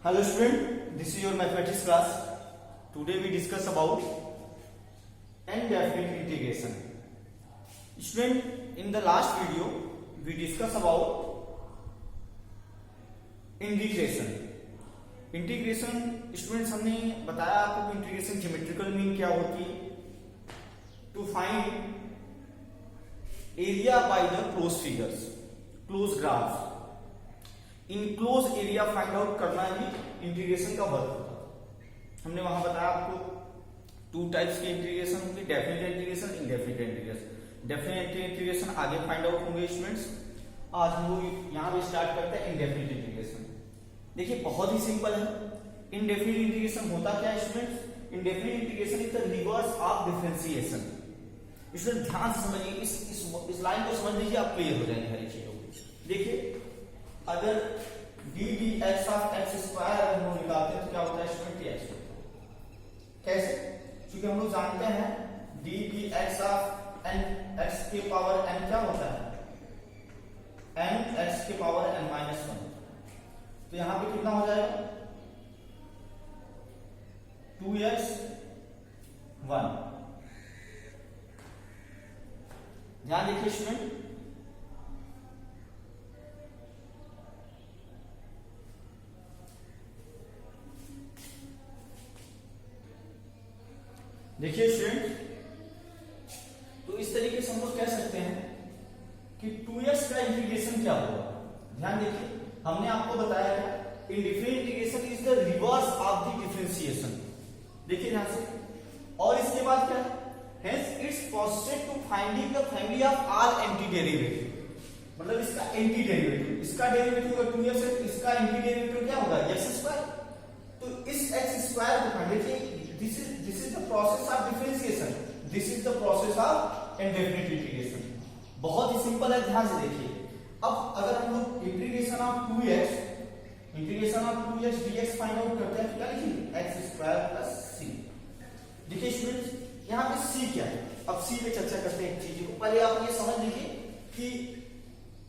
Hello student, this is your mathematics class. Today we discuss about indefinite integration. Student, in the last video we discuss about integration. Integration students हमने बताया आपको integration geometrical mean क्या होती है, to find area by the close figures, close graphs. In close area find out करना ही integration का work होता है. हमने वहां बताया आपको टू टाइप्स के इंटीग्रेशन होंगे, definite integration, indefinite integration. Definite integration आगे फाइंड आउट होंगे स्टूडेंट्स. आज हम लोग यहां पे स्टार्ट करते हैं इनडेफिनेट इंटीग्रेशन. देखिए बहुत ही सिंपल है. इनडेफिनेट इंटीग्रेशन होता क्या है students? Indefinite integration is the reverse of differentiation. Student ध्यान से समझिए, इस लाइन को समझ लीजिए, आप क्लियर हो जाएंगे हर एक चीजों को. देखिए अगर D D X of x square हम लोग निकालते हैं तो क्या होता है स्टूडेंट? एक्स होता है. कैसे? क्योंकि हम लोग जानते हैं D D X of N X के पावर एन क्या होता है? एन एक्स के पावर एन माइनस वन. तो यहां पे कितना हो जाएगा? 2x 1. ध्यान देखिए स्टूडेंट, देखिए स्टूडेंट, तो इस तरीके से हम लोग कह सकते हैं कि 2x का इंटीग्रेशन क्या होगा. ध्यान देखिए, हमने आपको बताया था indefinite integration is the reverse of the differentiation. देखिए ध्यान से, और इसके बाद क्या है? Hence it's possible to finding the family of all anti derivative. मतलब इसका एंटी डेरिवेटिव, इसका डेरिवेटिव अगर 2x है तो इसका एंटी डेरिवेटिव क्या होगा? x square. तो इस x स्क्वायर को फाइंड कीजिए. This is the process of differentiation. This is the process of indefinite integration. बहुत ही सिंपल है, ध्यान से देखिए. अब अगर हम लोग integration of 2x dx find out करते हैं तो क्या लिखेंगे? x square plus c. देखिए स्टूडेंट्स, यहाँ पे c क्या है? अब c पे चर्चा करते हैं चीजों को. पहले आप ये समझ लीजिए कि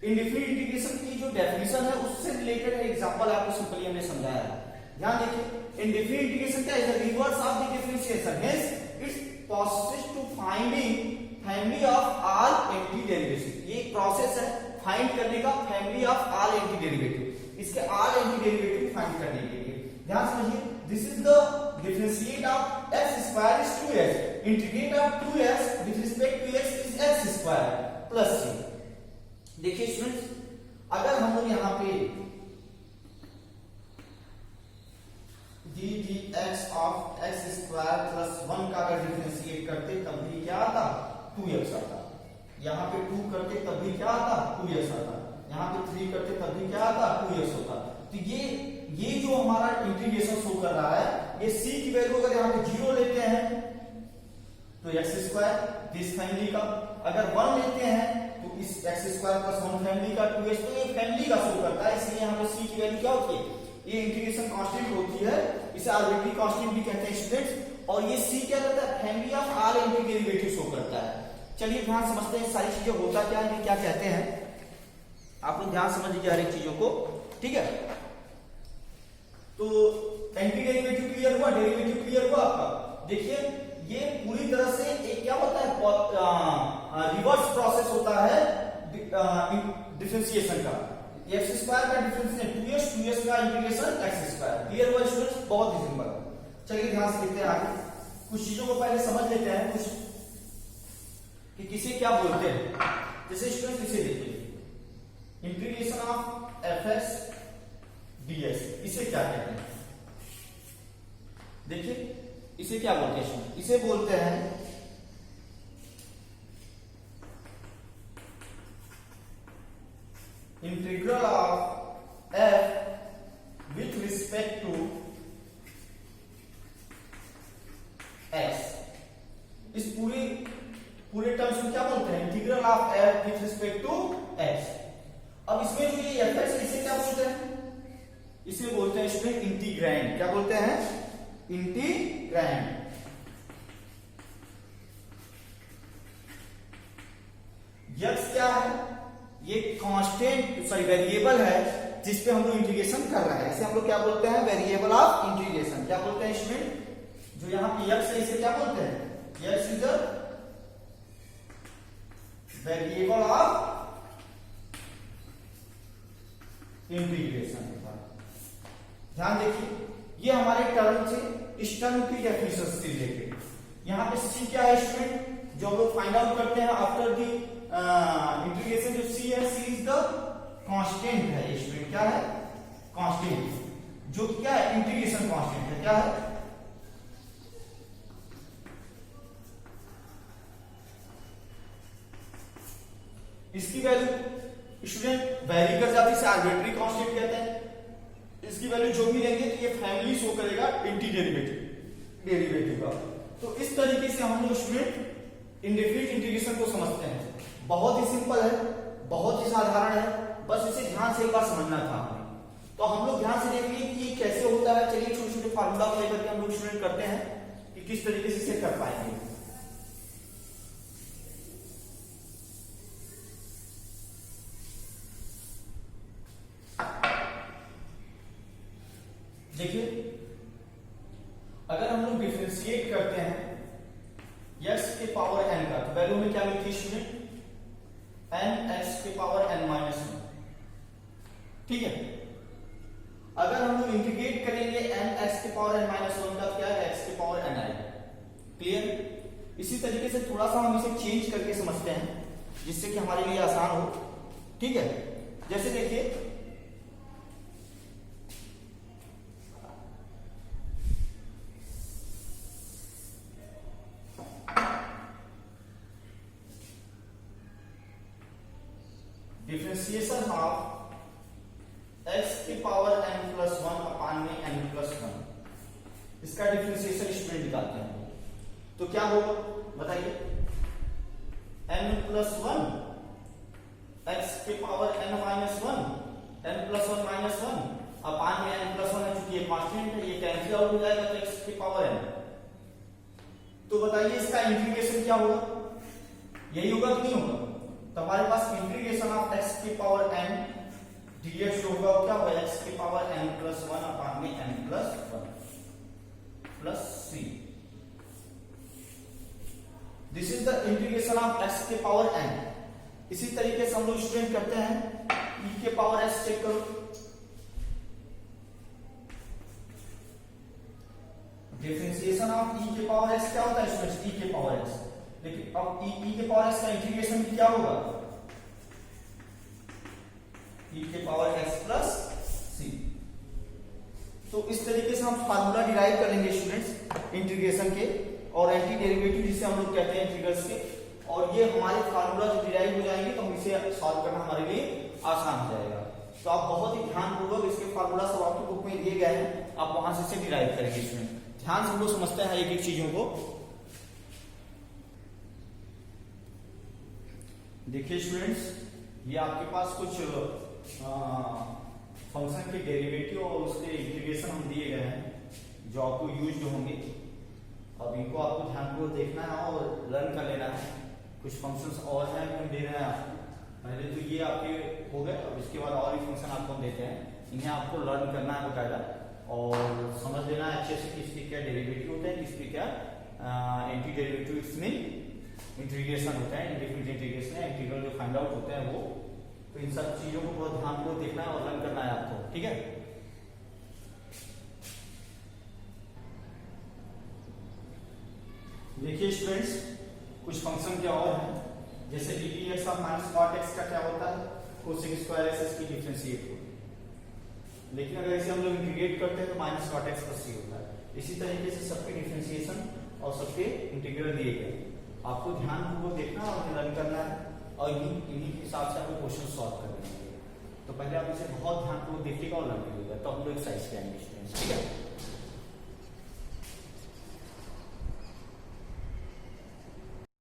इंडेफिनिट इंटीग्रेशन की जो डेफिनेशन है उससे रिलेटेड एग्जांपल आपको सिंपली हमने समझाया है. ध्यान देखिए, इंडेफिनिट इंटीग्रेशन क्या है? The reverse of the differentiation. Hence it's possible to finding family of all anti derivative. ये एक प्रोसेस है फाइंड करने का, family of all anti derivative. इसके ऑल एंटी डेरिवेटिव फाइंड करने के लिए ध्यान समझिए. This is the differentiate of x square is 2x. Integrate of 2x with respect to x is x square plus c. देखिए students, अगर हम लोग यहां पे D D X of x square plus 1 का अगर डिफरेंशिएट करते तब भी क्या आता? 2x आता. यहां पे 2 करते तब भी क्या आता? 2x आता. यहां पे 3 करते तब भी क्या आता? 2x होता. तो ये जो हमारा इंटीग्रेशन शो कर रहा है, ये c की वैल्यू अगर यहां पे 0 लेते हैं तो x स्क्वायर दिस फैमिली का, अगर 1 लेते हैं तो इस x स्क्वायर प्लस 1 फैमिली का 2x. तो ये फैमिली का शो करता है, इसलिए यहां पे c की वैल्यू क्या होती है? ये इंटीग्रेशन कांस्टेंट होती है, इसे आर्बिट्ररी कांस्टेंट भी कहते हैं स्टूडेंट्स. और ये c क्या करता है? Family of all anti derivative show करता है. चलिए ध्यान समझते हैं सारी चीजें होता क्या है, क्या कहते हैं. आप लोग ध्यान समझ लीजिए हर एक चीजों को, ठीक है. तो एंटी डेरिवेटिव क्लियर हुआ, डेरिवेटिव क्लियर हुआ आपका. देखिए ये पूरी तरह से एक क्या होता है? रिवर्स प्रोसेस होता है डिफरेंशिएशन का. x स्क्वायर का डिफरेंशिएशन 2x का इंटीग्रेशन x स्क्वायर. क्लियर हुआ स्टूडेंट्स? बहुत ही सिंपल. चलिए ध्यान से देखते हैं आगे. कुछ चीजों को पहले समझ लेते हैं कुछ कि किसे क्या बोलते हैं. जैसे स्टूडेंट्स इसे देखिए, इंटीग्रेशन ऑफ fx dx, इसे क्या कहते हैं? देखिए इसे क्या बोलते हैं? इसे बोलते हैं integral of f with respect to x. इस पूरे टर्म्स को क्या बोलते हैं? Integral of f with respect to x. अब इसमें जो ये fx है इसे क्या बोलते हैं? इसे बोलते हैं स्टूडेंट इंटीग्रैंड. क्या बोलते हैं? इंटीग्रैंड. x क्या है? ये कांस्टेंट वेरिएबल है जिसपे हम लोग इंटीग्रेशन कर रहे हैं, इसे हम लोग क्या बोलते हैं, वेरिएबल ऑफ इंटीग्रेशन। क्या बोलते हैं स्टूडेंट, जो यहाँ पे x है इसे क्या बोलते हैं, x is the variable of integration. ध्यान देखिए, ये हमारे टर्म से इस टर्म की डेफिनेशन से रिलेटेड। यहाँ पे c क्या है स्टूडेंट, जो हम लोग फाइंड आउट करते हैं आफ्टर दी इंटीग्रेशन, जो c है, c इज द कांस्टेंट है स्टूडेंट। क्या है, कांस्टेंट, जो क्या है, इंटीग्रेशन कांस्टेंट है। क्या है, इसकी वैल्यू स्टूडेंट वेरी कर जाती है, इसे आर्बिट्री कांस्टेंट कहते हैं। इसकी वैल्यू जो भी लेंगे तो ये फैमिली शो करेगा एंटी डेरिवेटिव का। तो इस तरीके से हम लोग स्टूडेंट इंडेफिनिट इंटीग्रेशन को समझते हैं। बहुत ही सिंपल है, बहुत ही साधारण है, बस इसे ध्यान से एक बार समझना था हमें। तो हम लोग ध्यान से देखिए कि कैसे होता है। चलिए छोटे छोटे फार्मूला को लेकर के हम लोग स्टूडेंट करते हैं कि किस तरीके से इसे कर पाएंगे। देखिए, अगर हम लोग डिफरेंशिएट करते हैं x के पावर n का, तो वैल्यू में क्या मिलती है स्टूडेंट, n x के पावर n माइनस 1। ठीक है, अगर हम लोग इंटीग्रेट करेंगे n x के पावर n माइनस 1 का, क्या है, x के पावर n आएगा। क्लियर। इसी तरीके से थोड़ा सा हम इसे चेंज करके समझते हैं जिससे कि हमारे लिए आसान हो। ठीक है, जैसे देखिए, डिफरेंशिएशन ऑफ x के पावर n प्लस 1 अपान में n प्लस 1, इसका डिफरेंशिएशन स्टूडेंट निकालते हैं। तो क्या होगा बताइए, n प्लस 1 x के power n minus 1, n plus 1 minus 1 अपान में n प्लस 1 है, चूंकि ये कांस्टेंट है, ये कैंसिल आउट हो जाएगा, तो x के पावर n। तो बताइए इसका इंटीग्रेशन क्या होगा, यही होगा कि नहीं होगा। तो हमारे पास इंटीग्रेशन ऑफ x के पावर n dx जो होगा वो क्या होगा, x के पावर n प्लस 1 अपान में n plus 1 plus c। This is the integration of x के पावर n। इसी तरीके से हम लोग स्टूडेंट करते हैं e के पावर s। चेक करो, डिफरेंशिएशन ऑफ e के पावर s क्या होता है स्टूडेंट, e के पावर s। लेकिन अब e के पावर s का इंटीग्रेशन क्या होगा, e के पावर s प्लस c। तो इस तरीके से हम फार्मूला डिराइव कर लेंगे स्टूडेंट्स इंटीग्रेशन के, और एंटी डेरिवेटिव जिसे हम लोग कहते हैं इंटीग्रल्स के। और ये हमारे फार्मूला जो डिराइव हो जाएंगे तो हम इसे सॉल्व करना हमारे लिए आसान हो जाएगा। तो आप बहुत ही ध्यानपूर्वक इसके फार्मूला सब आपकी बुक में दिए गए हैं, आप वहां से इसे डिराइव करेंगे स्टूडेंट। ध्यान से हम लोग समझते हैं एक एक चीजों को। देखिए स्टूडेंट्स, ये आपके पास कुछ फंक्शन के डेरिवेटिव और उसके इंटीग्रेशन हम दिए गए हैं जो आपको यूज होंगे। अब इनको आपको ध्यानपूर्वक देखना है और लर्न कर लेना है। कुछ फंक्शंस और हैं हम दे रहे हैं आपको, पहले तो ये आपके हो गए, अब इसके बाद और भी फंक्शन आपको हम देते हैं, इन्हें आपको लर्न करना है बकायदा और समझ लेना है अच्छे से किसके क्या डेरिवेटिव होते हैं, किसके क्या एंटी डेरिवेटिव इसमें इंटीग्रेशन होता है, इंडेफिनिट इंटीग्रेशन है, इंटीग्रल जो फाइंड आउट होते हैं वो। तो इन सब चीजों को बहुत ध्यानपूर्वक देखना है और लर्न करना है आपको। ठीक है, देखिए स्टूडेंट्स, कुछ फंक्शन क्या और हैं, जैसे dx of minus cot x का क्या होता है, कोसेक स्क्वायर x इसकी डिफरेंशिएट होती है। लेकिन अगर इसे हम लोग इंटीग्रेट करते हैं तो minus cot x plus c होता है। इसी तरीके से सबके डिफरेंशिएशन और सबके इंटीग्रल दिए गए, आपको ध्यानपूर्वक देखना और लर्न करना है और इन्हीं के हिसाब से आपको क्वेश्चन सॉल्व करने हैं। तो पहले आप इसे बहुत ध्यानपूर्वक देखिएगा और लर्न करिएगा, तो हम लोग एक्सरसाइज करेंगे स्टूडेंट्स। ठीक है।